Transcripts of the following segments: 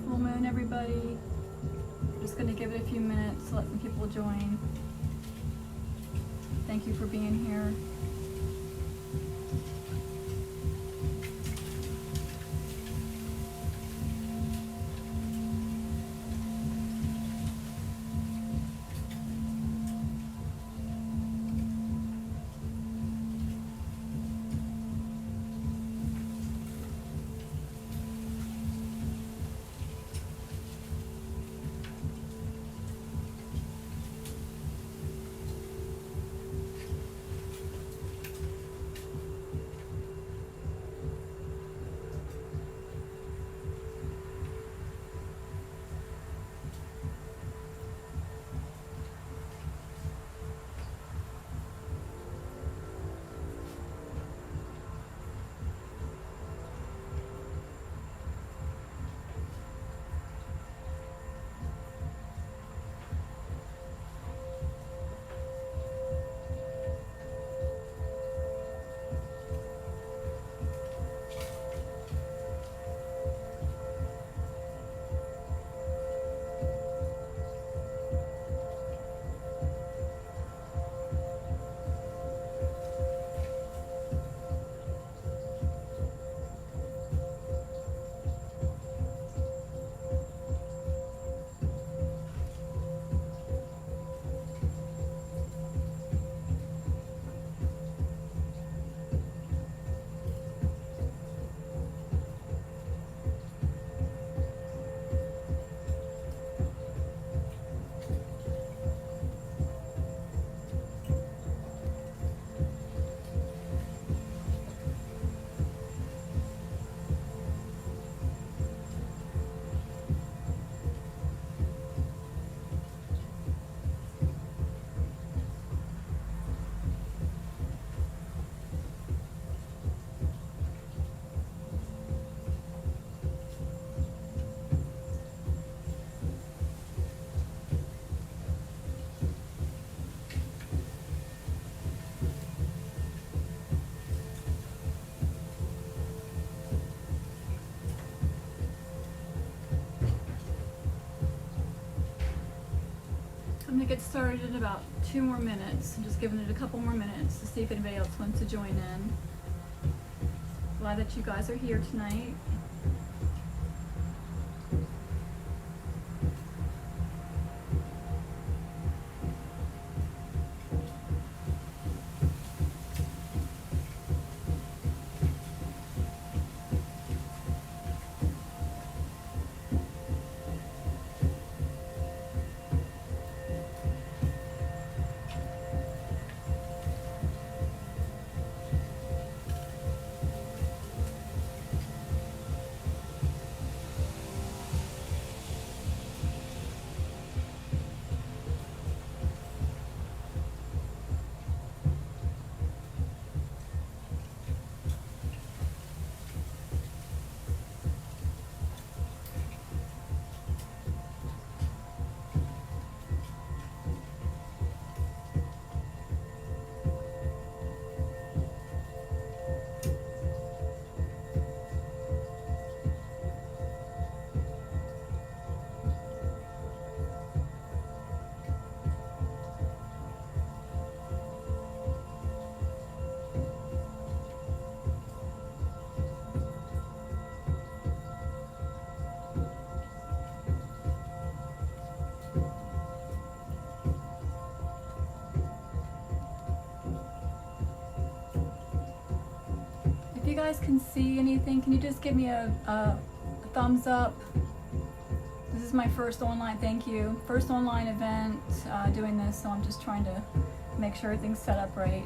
full moon, everybody. I'm just going to give it a few minutes to let some people join. Thank you for being here. I'm going to get started in about 2 more minutes. I'm just giving it a couple more minutes to see if anybody else wants to join in. Glad that you guys are here tonight. If you guys can see anything, can you just give me a thumbs up? This is my first online, thank you. First online event doing this, so I'm just trying to make sure everything's set up right.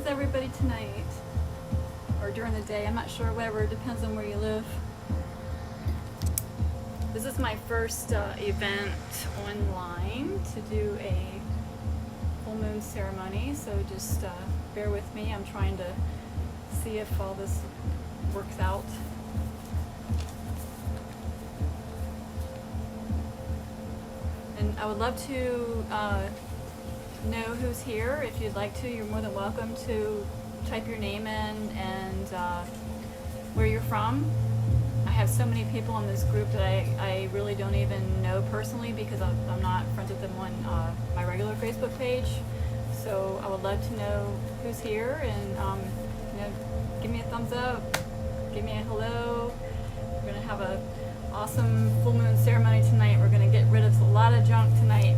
How's everybody tonight? Or during the day, I'm not sure, whatever, it depends on where you live. This is my first event online to do a full moon ceremony, so just bear with me. I'm trying to see if all this works out. And I would love to know who's here. If you'd like to, you're more than welcome to type your name in and where you're from. I have so many people in this group that I really don't even know personally because I'm not friends with them on my regular Facebook page. So I would love to know who's here, and you know, give me a thumbs up, give me a hello. We're gonna have a awesome full moon ceremony tonight. We're gonna get rid of a lot of junk tonight.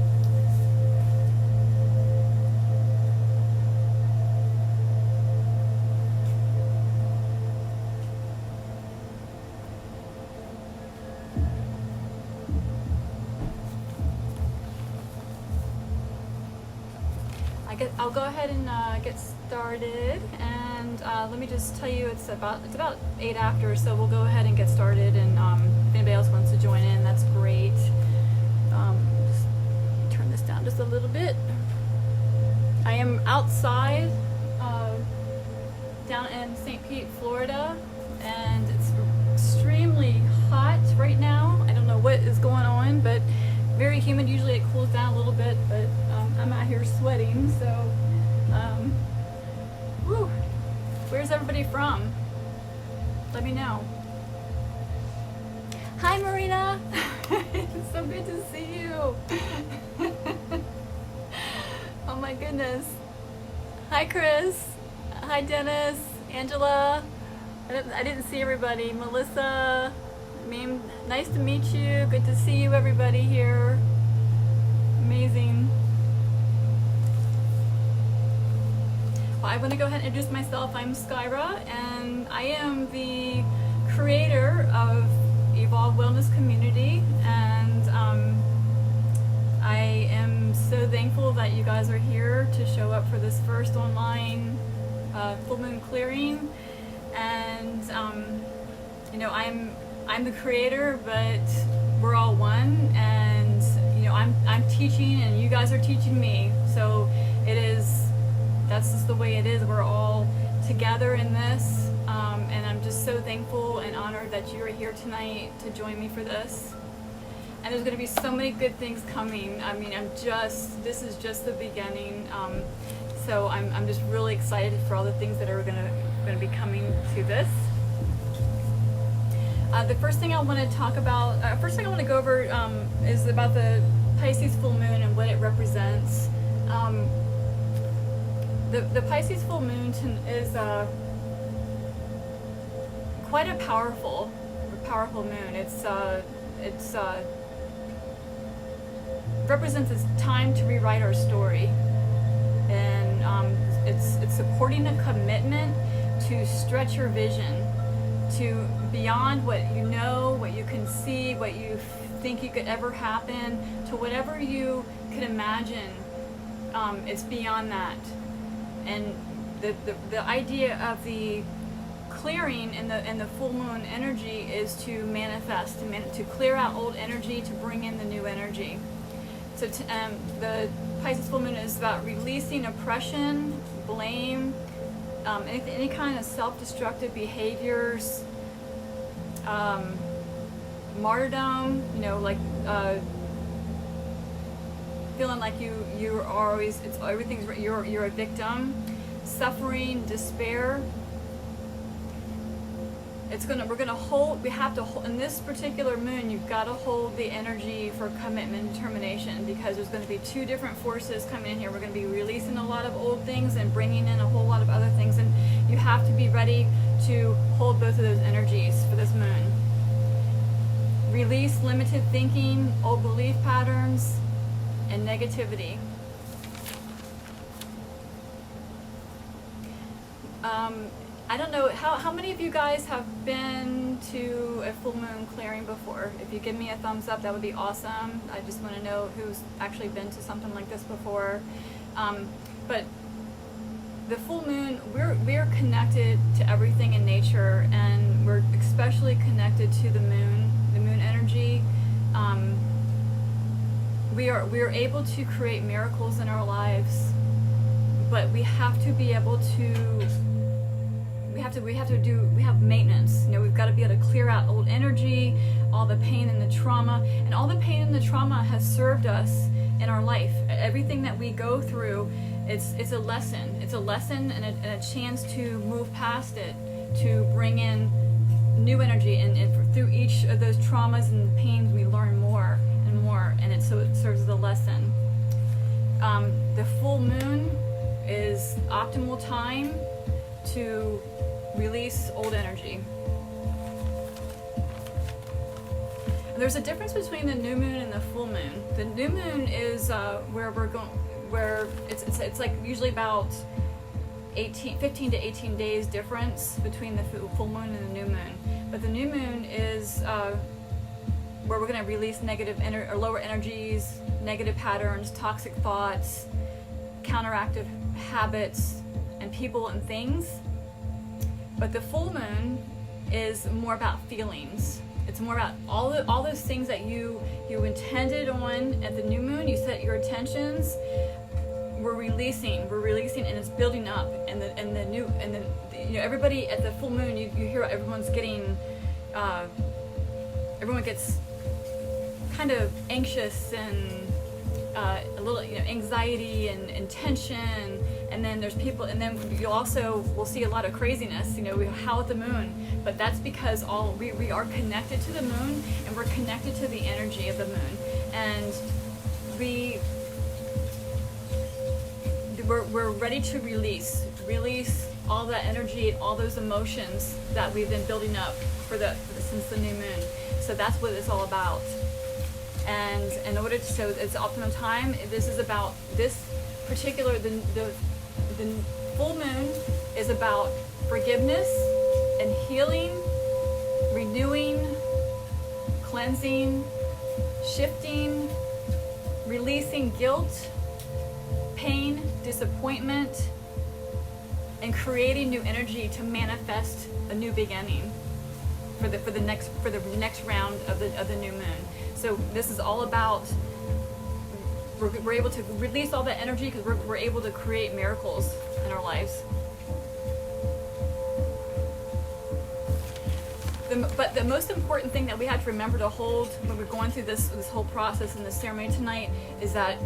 I'll go ahead and get started, and let me just tell you, it's about 8 after, so we'll go ahead and get started, and if anybody else wants to join in, that's great. Just turn this down just a little bit. I am outside down in St. Pete, Florida, and it's extremely hot right now. I don't know what is going on, but very humid. Usually it cools down a little bit, but I'm out here sweating, so whew. Where's everybody from? Let me know. Hi Marina. It's so good to see you. Oh my goodness. Hi Chris. Hi Dennis. Angela. I didn't see everybody. Melissa. Nice to meet you. Good to see you, everybody here. Amazing. Well, I want to go ahead and introduce myself. I'm Skyra, and I am the creator of Evolve Wellness Community, and I am so thankful that you guys are here to show up for this first online full moon clearing. And you know, I'm the creator, but we're all one, and you know, I'm teaching and you guys are teaching me. So that's just the way it is. We're all together in this, and I'm just so thankful and honored that you're here tonight to join me for this. And there's going to be so many good things coming. I mean, this is just the beginning. So I'm just really excited for all the things that are going to be coming to this. The first thing I want to talk about, first thing I want to go over is about the Pisces full moon and what it represents. The Pisces full moon is quite a powerful moon. It's represents a time to rewrite our story, and it's supporting a commitment to stretch your vision to beyond what you know, what you can see, what you think you could ever happen, to whatever you could imagine. It's beyond that. And the idea of the clearing in the full moon energy is to manifest, to clear out old energy, to bring in the new energy. So the Pisces full moon is about releasing oppression, blame, any kind of self-destructive behaviors, martyrdom, you know, like feeling like you are always, you're a victim, suffering, despair. We have to hold, in this particular moon, you've got to hold the energy for commitment and determination, because there's going to be two different forces coming in here. We're going to be releasing a lot of old things and bringing in a whole lot of other things, and you have to be ready to hold both of those energies for this moon. Release limited thinking, old belief patterns, and negativity. I don't know, how many of you guys have been to a full moon clearing before? If you give me a thumbs up, that would be awesome. I just want to know who's actually been to something like this before. But the full moon, we're connected to everything in nature, and we're especially connected to the moon energy. We are able to create miracles in our lives, but we have to be able to. We have maintenance. You know, we've got to be able to clear out old energy, all the pain and the trauma, and all the pain and the trauma has served us in our life. Everything that we go through, it's a lesson. It's a lesson and a chance to move past it, to bring in new energy, and through each of those traumas and pains, we learn more and more, and so it serves as a lesson. The full moon is optimal time to release old energy. There's a difference between the new moon and the full moon. The new moon is where it's like usually about 15 to 18 days difference between the full moon and the new moon. But the new moon is where we're going to release or lower energies, negative patterns, toxic thoughts, counteractive habits, and people and things. But the full moon is more about feelings. It's more about all those things that you intended on at the new moon. You set your intentions. We're releasing, and it's building up. And everybody at the full moon, you hear everyone's getting, everyone gets kind of anxious and a little, anxiety and tension. And then there's people, and then we'll see a lot of craziness. We howl at the moon, but that's because we are connected to the moon, and we're connected to the energy of the moon, and we're ready to release all that energy and all those emotions that we've been building up since the new moon. So that's what it's all about. And in order so it's optimum time, this is about this particular the full moon is about forgiveness and healing, renewing, cleansing, shifting, releasing guilt, pain, disappointment, and creating new energy to manifest a new beginning for the next round of the new moon. So this is all about we're able to release all that energy because we're able to create miracles in our lives. But the most important thing that we have to remember to hold when we're going through this whole process and this ceremony tonight is that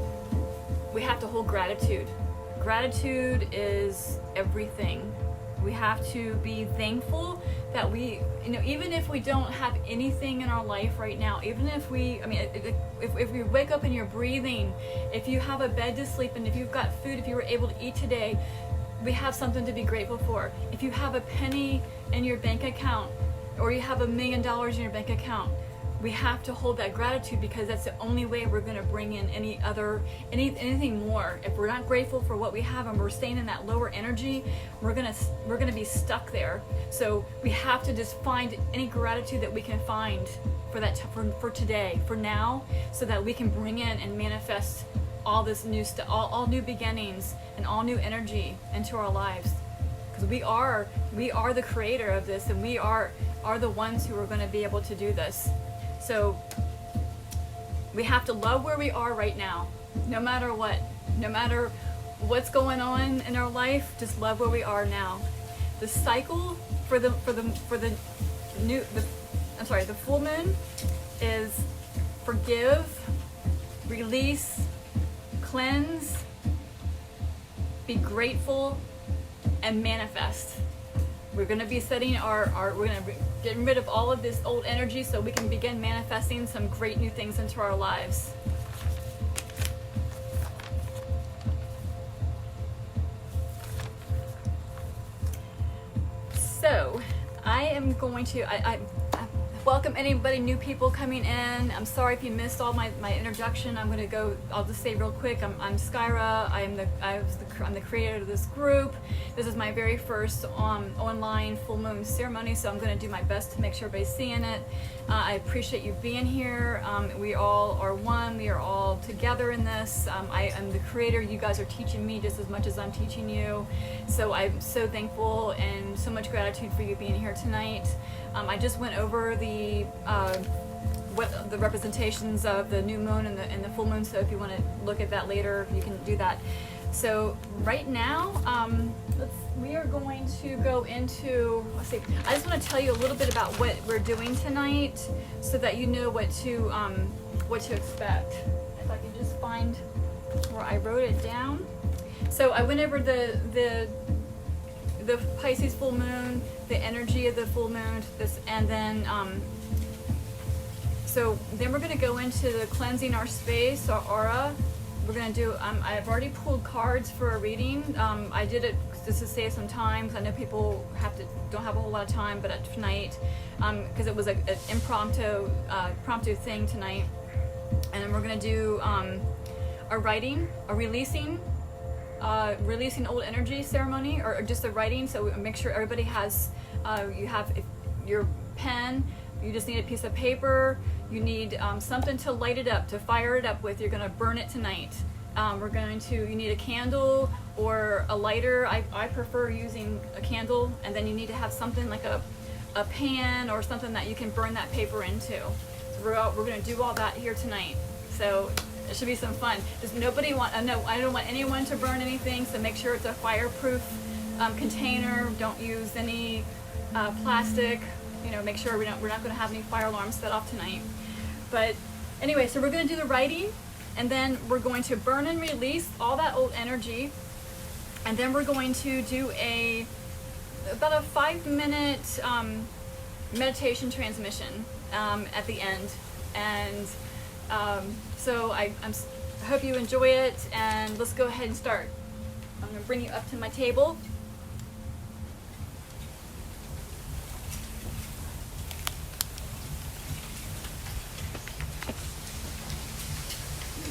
we have to hold gratitude. Gratitude is everything. We have to be thankful that even if we don't have anything in our life right now, even if if we wake up and you're breathing, if you have a bed to sleep in, if you've got food, if you were able to eat today, we have something to be grateful for. If you have a penny in your bank account, or you have $1 million in your bank account, we have to hold that gratitude because that's the only way we're going to bring in anything more. If we're not grateful for what we have and we're staying in that lower energy, we're going to be stuck there. So we have to just find any gratitude that we can find for today, for now, so that we can bring in and manifest all this new stuff, all new beginnings and all new energy into our lives. Because we are the creator of this, and we are the ones who are going to be able to do this. So we have to love where we are right now, no matter what's going on in our life. Just love where we are now. The cycle for the full moon is forgive, release, cleanse, be grateful, and manifest. We're going to be setting we're going to getting rid of all of this old energy so we can begin manifesting some great new things into our lives. So I am going to I welcome anybody, new people coming in. I'm sorry if you missed all my introduction. I'll just say real quick, I'm Skyra. I'm the creator of this group. This is my very first online full moon ceremony, so I'm going to do my best to make sure everybody's seeing it. I appreciate you being here. We all are one. We are all together in this. I am the creator. You guys are teaching me just as much as I'm teaching you. So I'm so thankful and so much gratitude for you being here tonight. I just went over the what the representations of the new moon and the full moon. So if you want to look at that later, you can do that. So right now, we are going to go into, let's see, I just want to tell you a little bit about what we're doing tonight so that you know what to expect. If I can just find where I wrote it down. So I went over the Pisces full moon, the energy of the full moon, and then so then we're going to go into the cleansing our space, our aura. We're going to do, I've already pulled cards for a reading. I did it just to save some time, because I know people don't have a whole lot of time, but tonight, because it was an impromptu thing tonight. And then we're going to do a writing, a releasing old energy ceremony, or just a writing. So make sure everybody has, you have your pen. You just need a piece of paper. You need something to light it up, to fire it up with. You're going to burn it tonight. You need a candle or a lighter. I prefer using a candle. And then you need to have something like a pan or something that you can burn that paper into. So we're going to do all that here tonight. So it should be some fun. I don't want anyone to burn anything, so make sure it's a fireproof container. Don't use any plastic. Make sure we're not going to have any fire alarms set off tonight. But anyway, so we're going to do the writing, and then we're going to burn and release all that old energy, and then we're going to do about a 5-minute meditation transmission at the end. And so I hope you enjoy it, and let's go ahead and start. I'm going to bring you up to my table.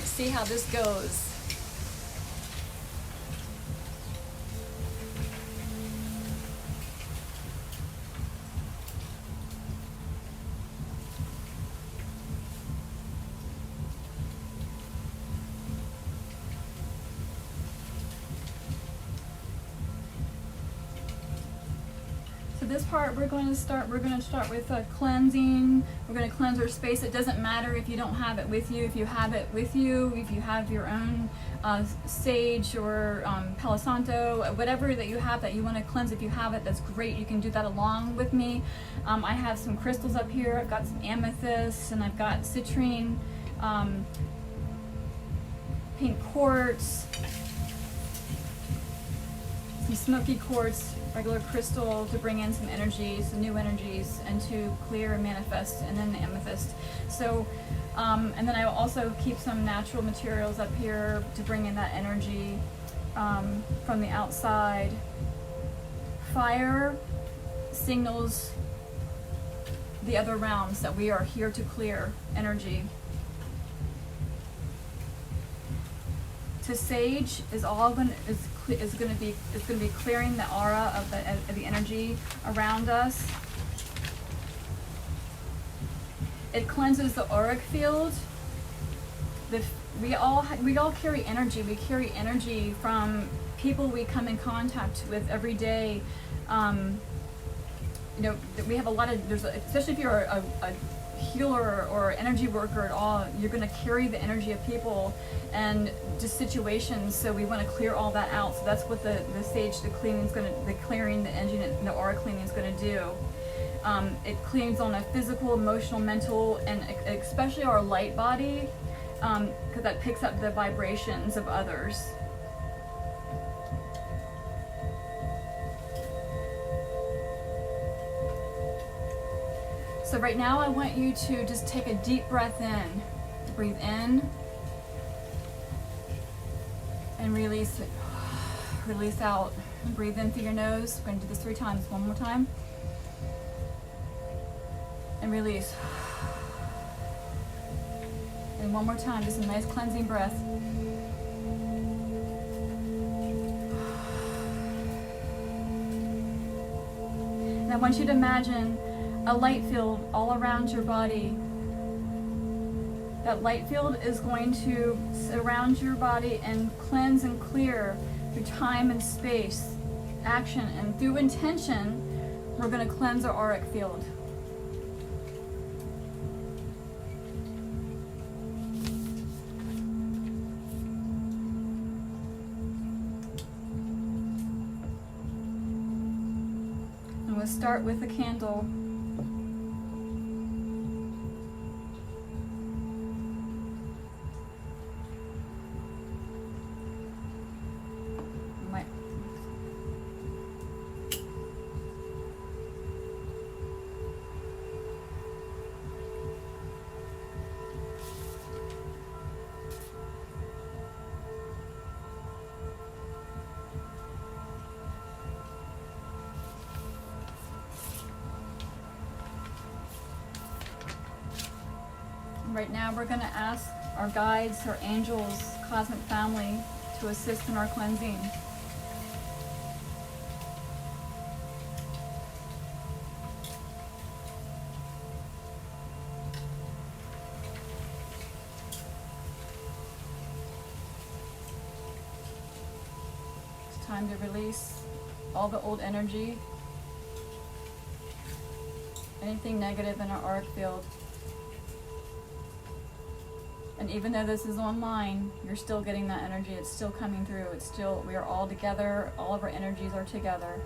See how this goes. This part we're going to start with cleansing. We're going to cleanse our space. It doesn't matter if you don't have it with you. If you have it with you, if you have your own sage or Palo Santo, whatever that you have that you want to cleanse, if you have it, that's great. You can do that along with me. I have some crystals up here. I've got some amethyst, and I've got citrine, pink quartz, some smoky quartz, regular crystal to bring in some energies, some new energies, and to clear and manifest, and then the amethyst. So, and then I will also keep some natural materials up here to bring in that energy from the outside. Fire signals the other realms that we are here to clear energy. To sage is going to be clearing the aura of the energy around us. It cleanses the auric field. We all carry energy. We carry energy from people we come in contact with every day. We have a lot of, especially if you're a healer or energy worker at all, you're going to carry the energy of people and just situations. So we want to clear all that out. So that's what the sage, the clearing the energy, the aura cleaning is going to do. It cleans on a physical, emotional, mental, and especially our light body, because that picks up the vibrations of others. So right now I want you to just take a deep breath in. Breathe in and release it. Release out. Breathe in through your nose. We're going to do this 3 times. One more time. And release. And one more time. Just a nice cleansing breath. And I want you to imagine a light field all around your body. That light field is going to surround your body and cleanse and clear through time and space, action, and through intention, we're going to cleanse our auric field. And we'll start with a candle. Right now we're going to ask our guides, our angels, cosmic family to assist in our cleansing. It's time to release all the old energy, anything negative in our auric field. And even though this is online, you're still getting that energy. It's still coming through. It's still, we are all together. All of our energies are together.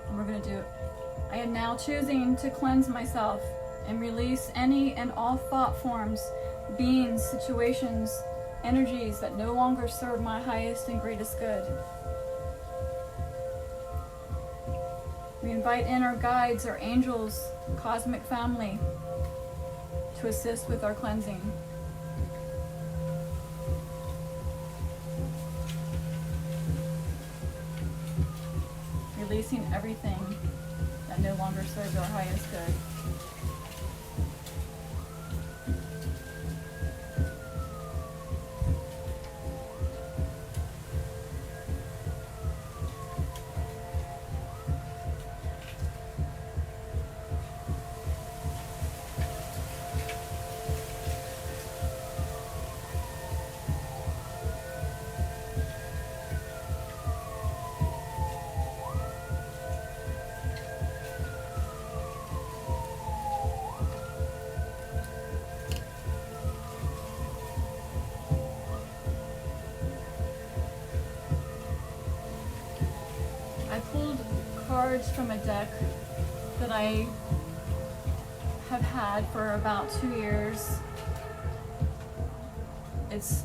And we're going to do it. I am now choosing to cleanse myself and release any and all thought forms, beings, situations, energies that no longer serve my highest and greatest good. We invite in our guides, our angels, cosmic family to assist with our cleansing. Releasing everything that no longer serves our highest good. I pulled cards from a deck that I have had for about 2 years. It's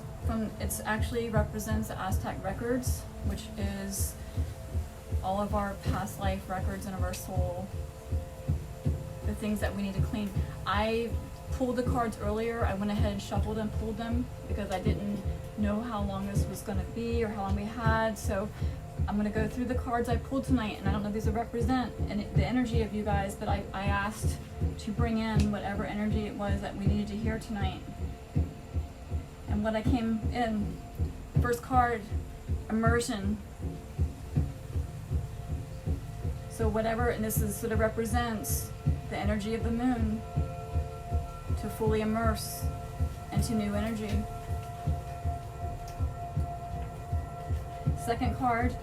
actually represents the Aztec records, which is all of our past life records and of our soul, the things that we need to clean. I pulled the cards earlier. I went ahead and shuffled and pulled them because I didn't know how long this was going to be or how long we had. So I'm going to go through the cards I pulled tonight, and I don't know if these will represent the energy of you guys, but I asked to bring in whatever energy it was that we needed to hear tonight. And what I came in, first card, immersion. So whatever, and this is sort of represents the energy of the moon to fully immerse into new energy. Second card,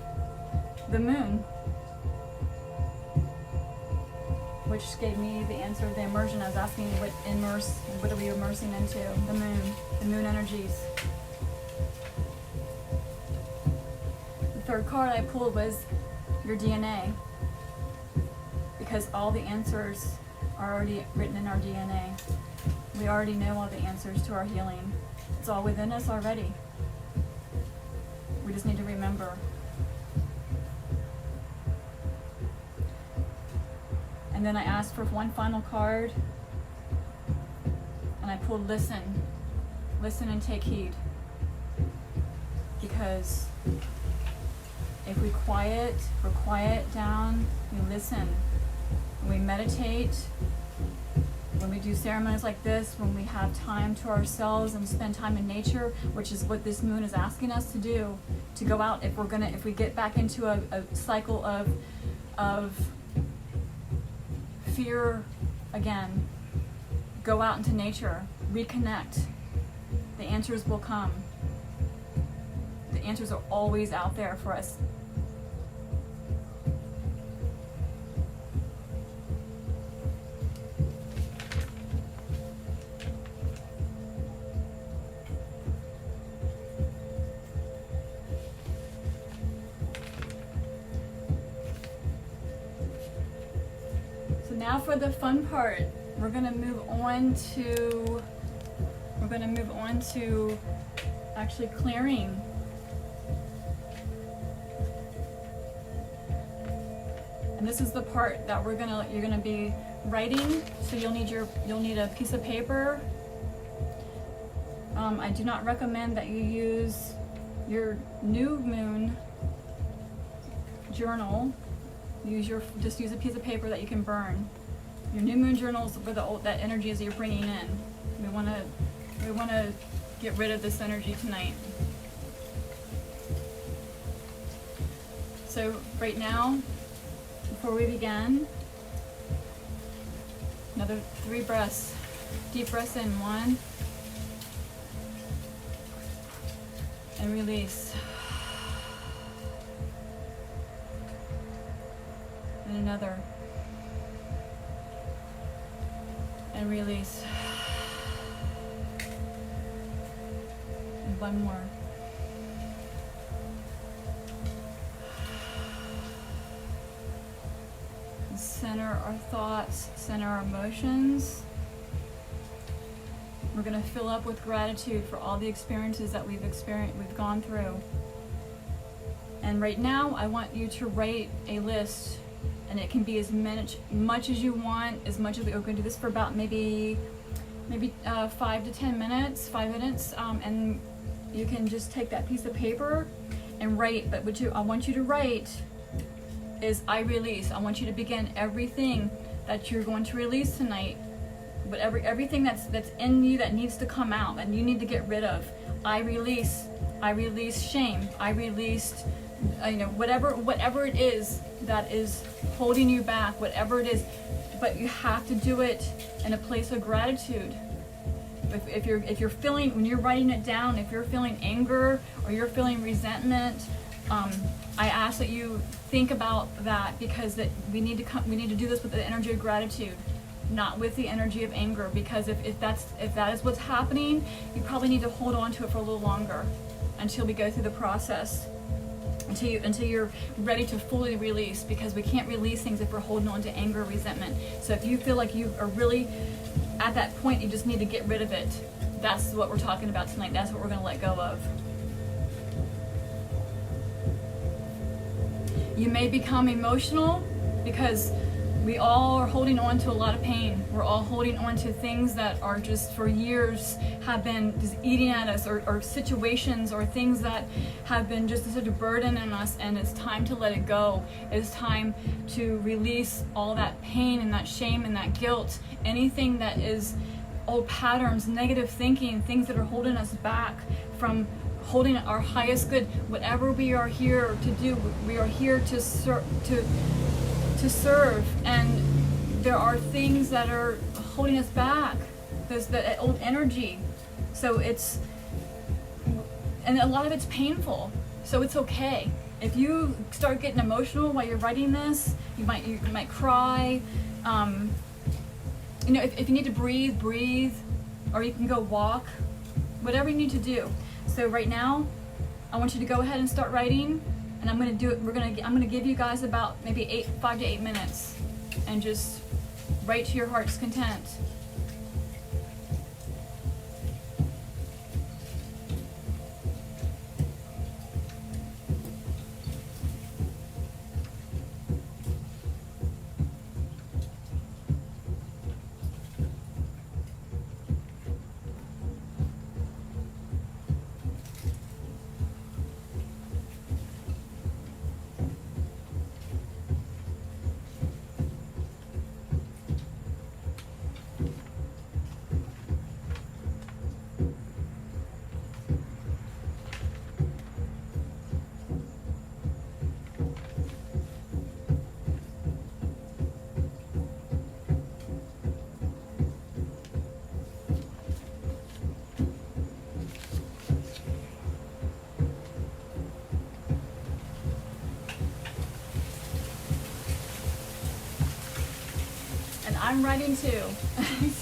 the moon, which gave me the answer of the immersion. I was asking what are we immersing into? The moon energies. The third card I pulled was your DNA, because all the answers are already written in our DNA. We already know all the answers to our healing. It's all within us already. We just need to remember. And then I asked for one final card, and I pulled listen. Listen and take heed. Because if we quiet down, we listen, when we meditate, when we do ceremonies like this, when we have time to ourselves and spend time in nature, which is what this moon is asking us to do, to go out, if we get back into a cycle of fear again, go out into nature, reconnect, the answers will come. The answers are always out there for us. So now for the fun part, we're gonna move on to actually clearing. And this is the part that you're gonna be writing. So you'll need a piece of paper. I do not recommend that you use your new moon journal. Just use a piece of paper that you can burn. Your new moon journals where that energy is that you're bringing in. We wanna get rid of this energy tonight. So right now, before we begin, another 3 breaths. Deep breaths in, 1, and release. And another, and release. And 1 more. Center our thoughts, center our emotions. We're going to fill up with gratitude for all the experiences that we've gone through. And right now, I want you to write a list, and it can be as much as you want, as much as we're going to do this for about maybe 5 to 10 minutes, 5 minutes, and you can just take that piece of paper and write. But I want you to write is I release. I want you to begin everything that you're going to release tonight, but everything that's in you that needs to come out and you need to get rid of. I release shame. I released, whatever it is that is holding you back, whatever it is, but you have to do it in a place of gratitude. If you're feeling, when you're writing it down, if you're feeling anger or you're feeling resentment, I ask that you think about that, because we need to do this with the energy of gratitude, not with the energy of anger. Because if that is what's happening, you probably need to hold on to it for a little longer until we go through the process, until you're ready to fully release. Because we can't release things if we're holding on to anger or resentment. So if you feel like you are really at that point, you just need to get rid of it. That's what we're talking about tonight. That's what we're going to let go of. You may become emotional because we all are holding on to a lot of pain. We're all holding on to things that are just for years have been just eating at us, or situations or things that have been just such a burden on us, and it's time to let it go. It's time to release all that pain and that shame and that guilt, anything that is old patterns, negative thinking, things that are holding us back from holding our highest good. Whatever we are here to do, we are here to serve, and there are things that are holding us back. There's the old energy, and a lot of it's painful, so it's okay. If you start getting emotional while you're writing this, you might cry. If you need to breathe, or you can go walk, whatever you need to do. So right now, I want you to go ahead and start writing, and I'm going to do it. I'm going to give you guys about maybe 5 to 8 minutes, and just write to your heart's content. I'm writing too.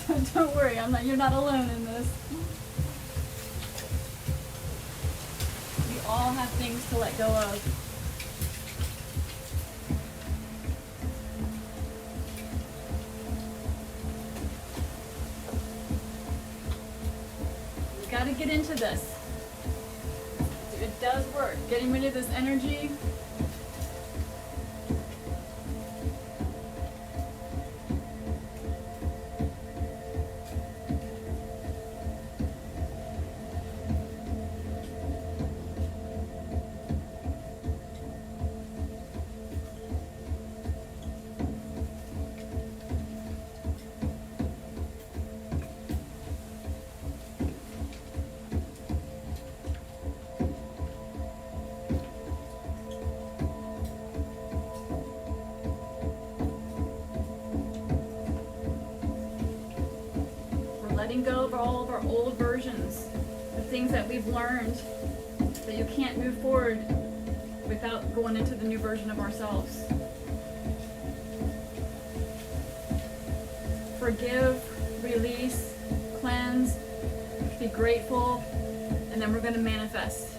So don't worry, you're not alone in this. We all have things to let go of. We gotta get into this. It does work. Getting rid of this energy. Letting go of all of our old versions, the things that we've learned, that you can't move forward without going into the new version of ourselves. Forgive, release, cleanse, be grateful, and then we're going to manifest.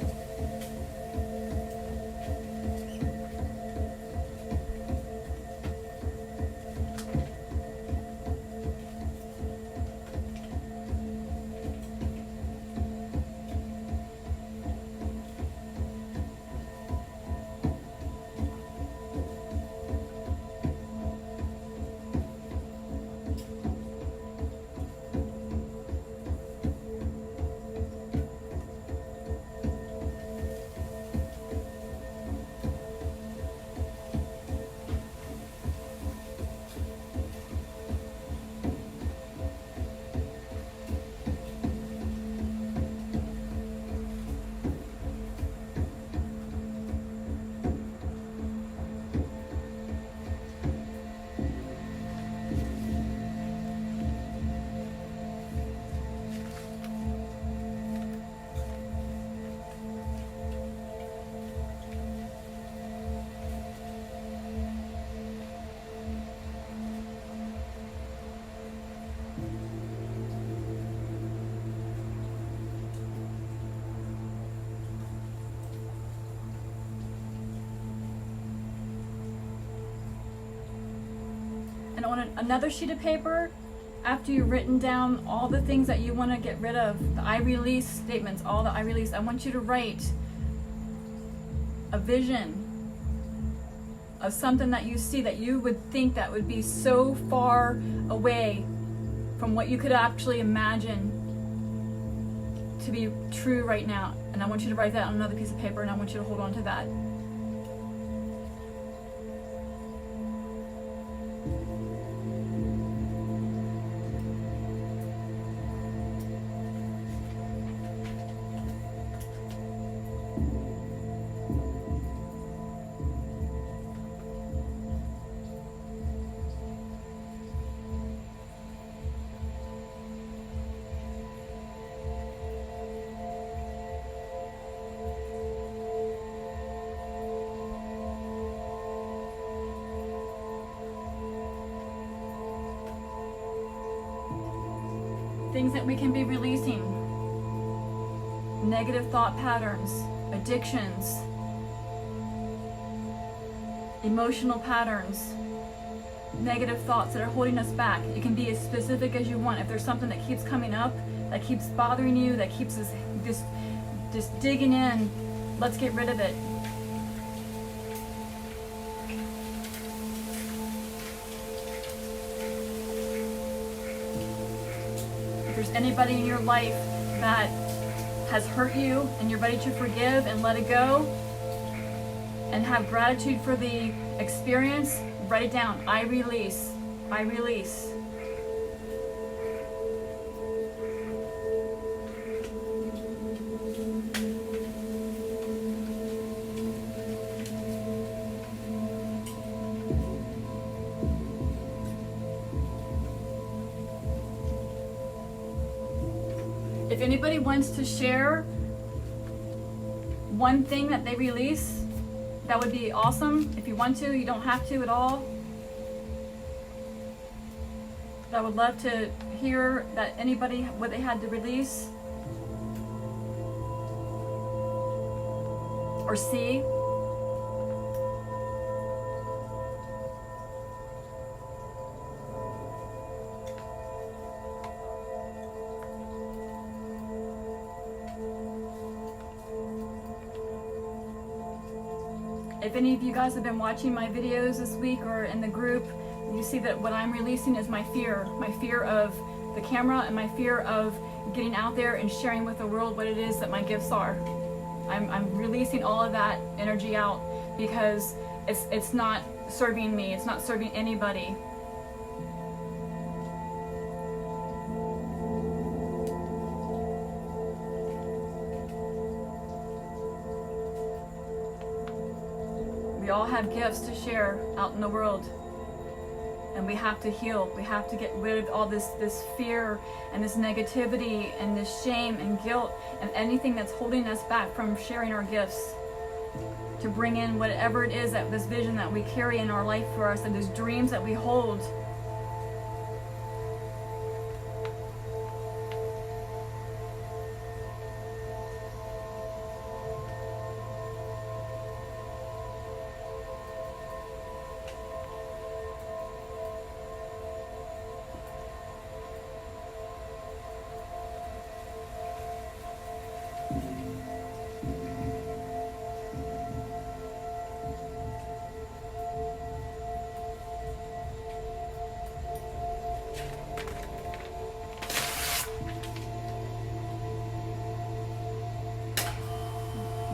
And on another sheet of paper, after you've written down all the things that you want to get rid of, the I release statements, all the I release, I want you to write a vision of something that you see that you would think that would be so far away from what you could actually imagine to be true right now. And I want you to write that on another piece of paper, and I want you to hold on to that. Things that we can be releasing: negative thought patterns, addictions, emotional patterns, negative thoughts that are holding us back. You can be as specific as you want. If there's something that keeps coming up, that keeps bothering you, that keeps us just digging in, let's get rid of it. If there's anybody in your life that has hurt you and you're ready to forgive and let it go and have gratitude for the experience, write it down. I release. I release. If anybody wants to share one thing that they release, that would be awesome. If you want to, you don't have to at all. I would love to hear that anybody, what they had to release or see. If any of you guys have been watching my videos this week or in the group, you see that what I'm releasing is my fear of the camera and my fear of getting out there and sharing with the world what it is that my gifts are. I'm releasing all of that energy out because it's not serving me, it's not serving anybody. We all have gifts to share out in the world, and we have to heal. We have to get rid of all this fear and this negativity and this shame and guilt and anything that's holding us back from sharing our gifts, to bring in whatever it is, that this vision that we carry in our life for us and those dreams that we hold.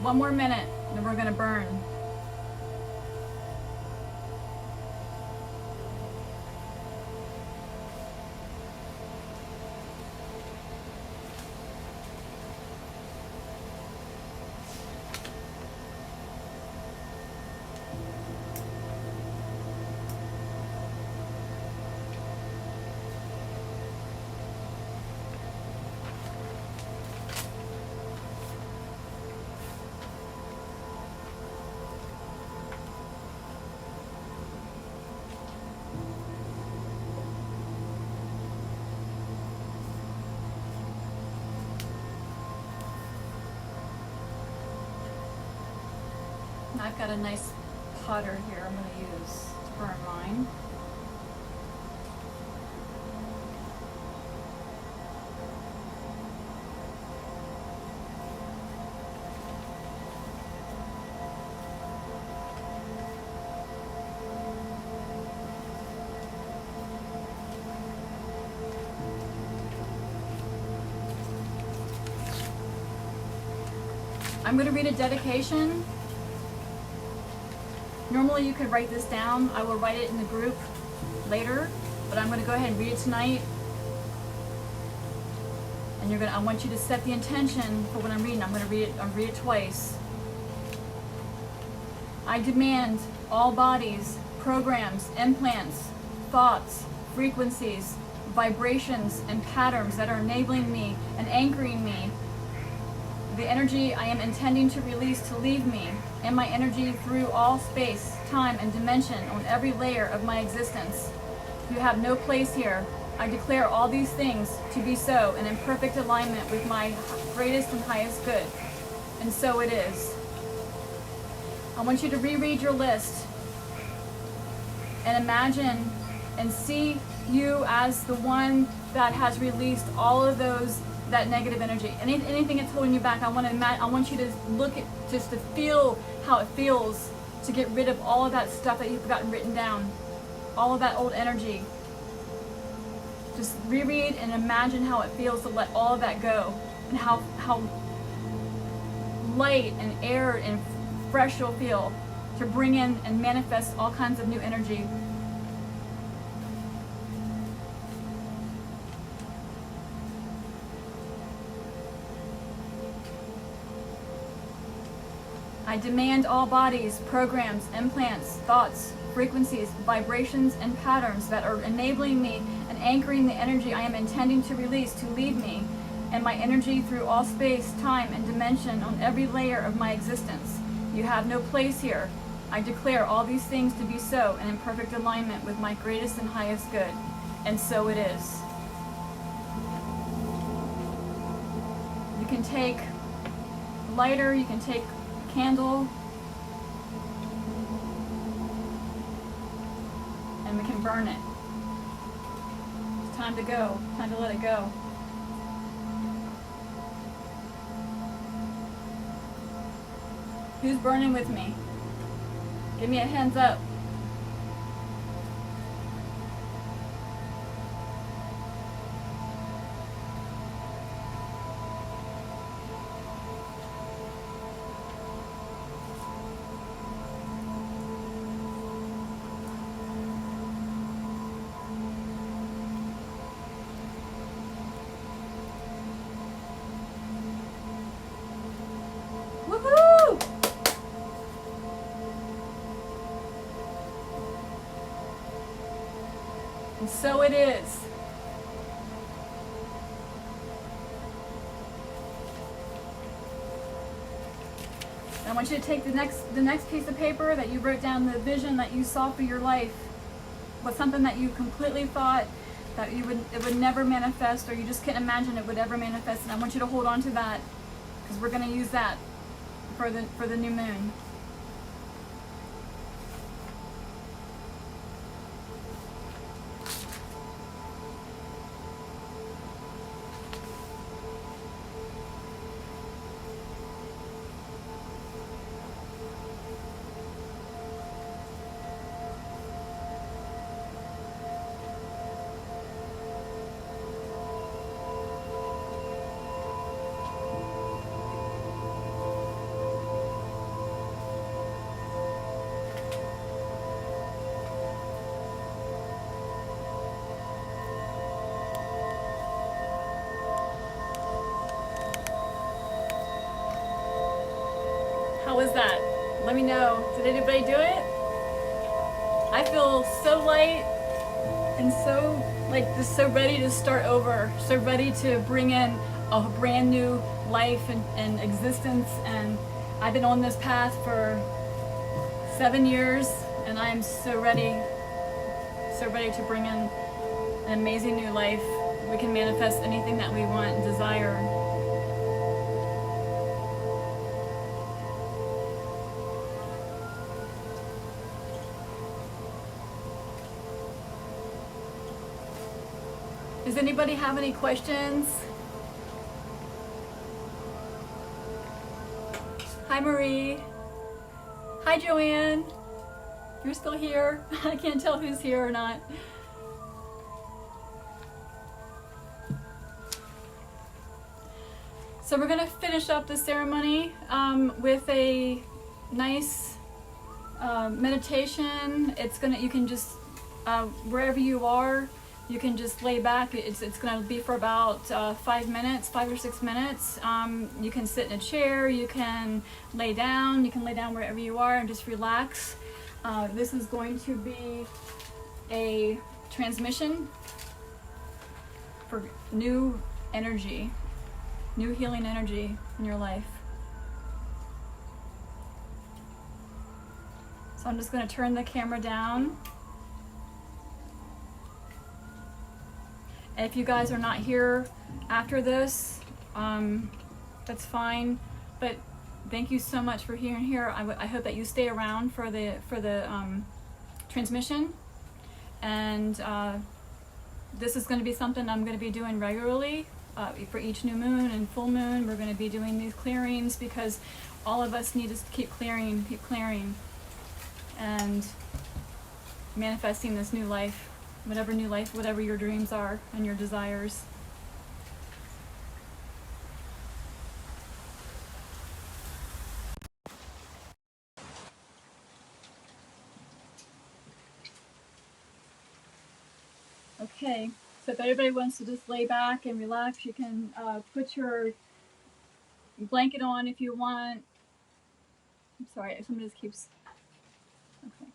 One more minute, then we're going to burn. I've got a nice putter here I'm going to use to burn mine. I'm going to read a dedication. Normally you could write this down. I will write it in the group later, but I'm going to go ahead and read it tonight. And I want you to set the intention for what I'm reading. I'll read it twice. I demand all bodies, programs, implants, thoughts, frequencies, vibrations, and patterns that are enabling me and anchoring me, the energy I am intending to release to leave me, and my energy through all space, time, and dimension on every layer of my existence. You have no place here. I declare all these things to be so and in perfect alignment with my greatest and highest good. And so it is. I want you to reread your list and imagine and see you as the one that has released all of that negative energy. Anything that's holding you back, I want you to look at, just to feel how it feels to get rid of all of that stuff that you've gotten written down, all of that old energy. Just reread and imagine how it feels to let all of that go, and how light and air and fresh you'll feel to bring in and manifest all kinds of new energy. I demand all bodies, programs, implants, thoughts, frequencies, vibrations, and patterns that are enabling me and anchoring the energy I am intending to release to leave me, and my energy through all space, time, and dimension on every layer of my existence. You have no place here. I declare all these things to be so and in perfect alignment with my greatest and highest good. And so it is. You can take a lighter, you can take a candle, and we can burn it. It's time to go, time to let it go. Who's burning with me? Give me a hands up. Woohoo! And so it is. I want you to take the next piece of paper that you wrote down, the vision that you saw for your life. Was something that you completely thought that it would never manifest, or you just couldn't imagine it would ever manifest. And I want you to hold on to that, because we're going to use that for the new moon. How was that? Let me know. Did anybody do it? I feel so light and so just so ready to start over, so ready to bring in a brand new life and existence. And I've been on this path for 7 years, and I am so ready to bring in an amazing new life. We can manifest anything that we want and desire. Does anybody have any questions? Hi, Marie. Hi, Joanne. You're still here? I can't tell who's here or not. So we're gonna finish up the ceremony with a nice meditation. You can just, wherever you are, you can just lay back. It's going to be for about 5 minutes, 5 or 6 minutes. You can sit in a chair, you can lay down wherever you are and just relax. This is going to be a transmission for new energy, new healing energy in your life. So I'm just going to turn the camera down. If you guys are not here after this, that's fine. But thank you so much for being here. I hope that you stay around for the transmission. And this is going to be something I'm going to be doing regularly for each new moon and full moon. We're going to be doing these clearings because all of us need to keep clearing, and manifesting this new life. Whatever your dreams are and your desires. Okay, so if everybody wants to just lay back and relax, you can put your blanket on if you want. I'm sorry, somebody just keeps. Okay.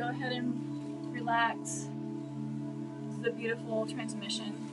go ahead and relax. This is a beautiful transmission.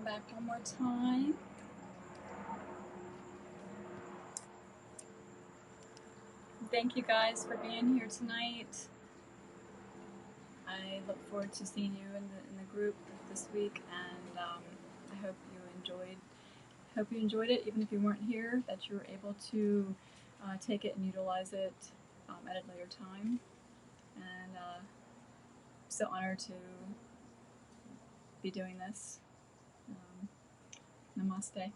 come back one more time. Thank you guys for being here tonight. I look forward to seeing you in the group this week, and I hope you enjoyed it, even if you weren't here, that you were able to take it and utilize it at a later time. And so honored to be doing this. Namaste.